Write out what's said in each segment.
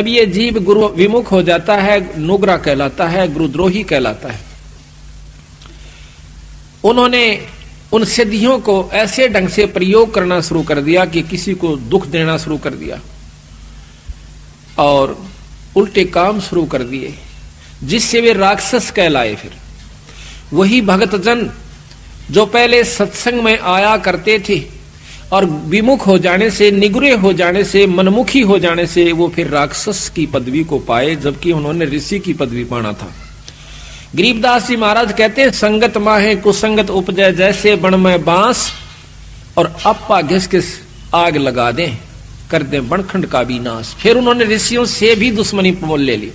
जब ये जीव गुरु विमुख हो जाता है, नुग्रा कहलाता है, गुरुद्रोही कहलाता है। उन्होंने उन सिद्धियों को ऐसे ढंग से प्रयोग करना शुरू कर दिया कि किसी को दुख देना शुरू कर दिया और उल्टे काम शुरू कर दिए, जिससे वे राक्षस कहलाए। फिर वही भक्तजन जो पहले सत्संग में आया करते थे और विमुख हो जाने से, निगुरे हो जाने से, मनमुखी हो जाने से वो फिर राक्षस की पदवी को पाए, जबकि उन्होंने ऋषि की पदवी पाना था। गरीबदास जी महाराज कहते हैं, संगत माहे कुसंगत उपजय, जैसे बण में बांस और अप्पा घिस के आग लगा दें, कर दें बनखंड का भी नाश। फिर उन्होंने ऋषियों से भी दुश्मनी मोल ले ली,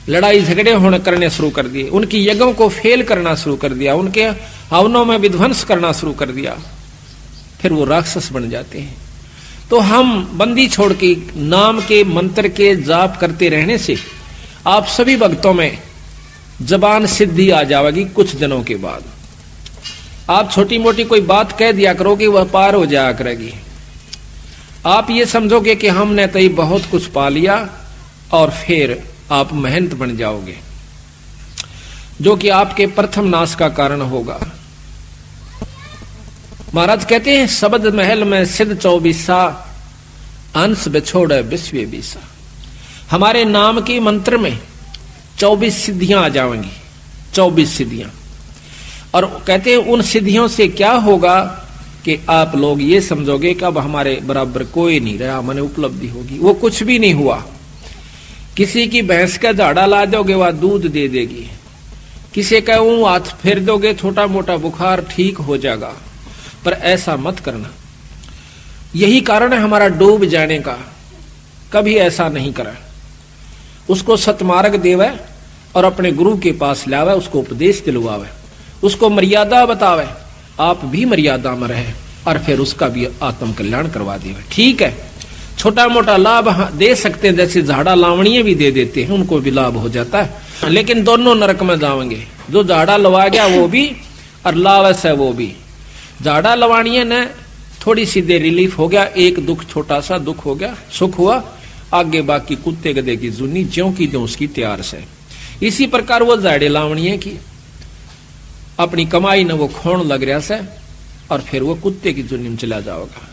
लड़ाई झगड़े होने करने शुरू कर दिए, उनकी यज्ञों को फेल करना शुरू कर दिया, उनके हवनों में विध्वंस करना शुरू कर दिया। फिर वो राक्षस बन जाते हैं। तो हम बंदी छोड़ के नाम के मंत्र के जाप करते रहने से आप सभी भक्तों में जबान सिद्धि आ जाएगी। कुछ दिनों के बाद आप छोटी मोटी कोई बात कह दिया करोगे, वह पार हो जाया करेगी। आप ये समझोगे कि हमने तो बहुत कुछ पा लिया और फिर आप महंत बन जाओगे, जो कि आपके प्रथम नाश का कारण होगा। महाराज कहते हैं, शब्द महल में सिद्ध 24 अंश बिछोड़ विश्व बीसा। हमारे नाम के मंत्र में 24 सिद्धियां आ जाएंगी, 24 सिद्धियां। और कहते हैं उन सिद्धियों से क्या होगा कि आप लोग ये समझोगे कि अब हमारे बराबर कोई नहीं रहा, मैंने उपलब्धि होगी। वो कुछ भी नहीं हुआ। किसी की भैंस का झाड़ा ला दोगे, वह दूध दे देगी। किसी का हाथ फेर दोगे, छोटा मोटा बुखार ठीक हो जाएगा। पर ऐसा मत करना। यही कारण है हमारा डूब जाने का। कभी ऐसा नहीं करा। उसको सतमार्ग देवे और अपने गुरु के पास लावे, उसको उपदेश दिलवावे, उसको मर्यादा बतावे, आप भी मर्यादा में रहे और फिर उसका भी आत्म कल्याण करवा देवे। ठीक है, छोटा मोटा लाभ दे सकते हैं, जैसे झाड़ा लावणीय भी दे देते हैं, उनको भी लाभ हो जाता है। लेकिन दोनों नरक में जाएंगे। जो झाड़ा लवा गया वो भी और लावस है वो भी। झाड़ा लवाणीय ने थोड़ी सी देर रिलीफ हो गया, एक दुख, छोटा सा दुख हो गया, सुख हुआ, आगे बाकी कुत्ते गधे की जुनी ज्यों की त्यों उसकी तैयार से। इसी प्रकार वो झाड़े लावणीय की अपनी कमाई ने वो खोण लग रहा से और फिर वो कुत्ते की जुनी में चला जाओगा।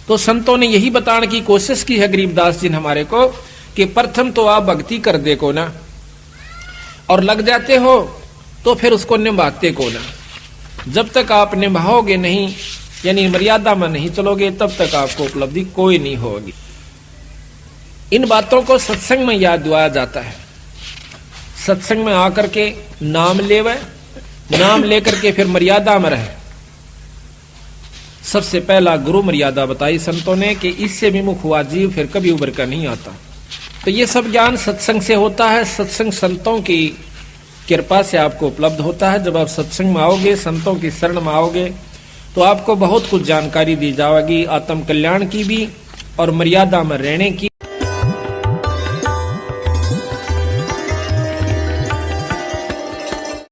तो संतों ने यही बताने की कोशिश की है गरीबदास जी ने हमारे को कि प्रथम तो आप भक्ति कर दे को ना, और लग जाते हो तो फिर उसको निभाते को ना। जब तक आप निभाओगे नहीं, यानी मर्यादा में नहीं चलोगे, तब तक आपको उपलब्धि कोई नहीं होगी। इन बातों को सत्संग में याद दिलाया जाता है। सत्संग में आकर के नाम लेवे, नाम लेकर के फिर मर्यादा में रहे। सबसे पहला गुरु मर्यादा बताई संतों ने कि इससे विमुख हुआ जीव फिर कभी उभर कर नहीं आता। तो ये सब ज्ञान सत्संग से होता है। सत्संग संतों की कृपा से आपको उपलब्ध होता है। जब आप सत्संग में आओगे, संतों की शरण में आओगे, तो आपको बहुत कुछ जानकारी दी जाएगी, आत्म कल्याण की भी और मर्यादा में रहने की।